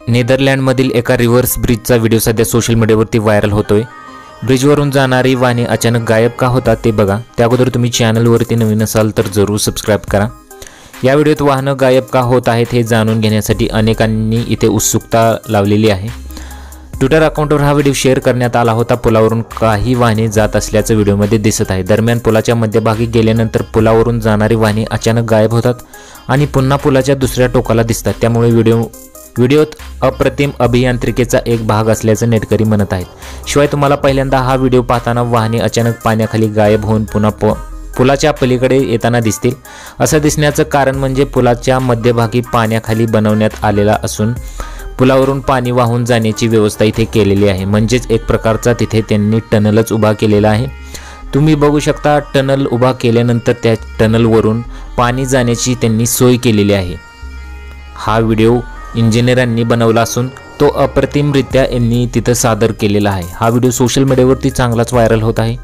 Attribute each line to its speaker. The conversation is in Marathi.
Speaker 1: नेदरलँडमधील एका रिव्हर्स ब्रिजचा व्हिडिओ सध्या सोशल मीडियावरती व्हायरल होतोय। ब्रिजवरून जाणारी वाहने अचानक गायब का होतात ते बघा। त्या अगोदर तुम्ही चॅनलवरती नवीन असाल तर जरूर सबस्क्राइब करा। या व्हिडिओत वाहनं गायब का होत आहेत हे जाणून घेण्यासाठी अनेकांनी इथे उत्सुकता लावलेली आहे। ट्विटर अकाउंटवर हा व्हिडिओ शेअर करण्यात आला होता। पुलावरून काही वाहने जात असल्याचं व्हिडिओमध्ये दिसत आहे। दरम्यान पुलाच्या मध्यभागी गेल्यानंतर पुलावरून जाणारी वाहने अचानक गायब होतात आणि पुन्हा पुलाच्या दुसऱ्या टोकाला दिसतात। त्यामुळे व्हिडिओत अप्रतिम अभियांत्रिकीचा एक भाग असल्याचं नेटकरी म्हणत आहेत। शिवाय तुम्हाला पहिल्यांदा हा व्हिडिओ पाहताना वाहने अचानक पाण्याखाली गायब होऊन पुन्हा पुलाच्या पलीकडे येताना दिसतील। असं दिसण्याचं कारण म्हणजे पुलाच्या मध्यभागी पाण्याखाली बनवण्यात आलेला असून पुलावरून पाणी वाहून जाण्याची व्यवस्था इथे केलेली आहे। म्हणजेच एक प्रकारचा तिथे त्यांनी टनलच उभा केलेला आहे। तुम्ही बघू शकता टनल उभा केल्यानंतर त्या टनलवरून पाणी जाण्याची त्यांनी सोय केलेली आहे। हा व्हिडिओ इंजिनियरांनी बनवला असून तो अप्रतिमरित्या यांनी तिथं सादर केलेला आहे। हा व्हिडिओ सोशल मीडियावरती चांगलाच व्हायरल होत आहे।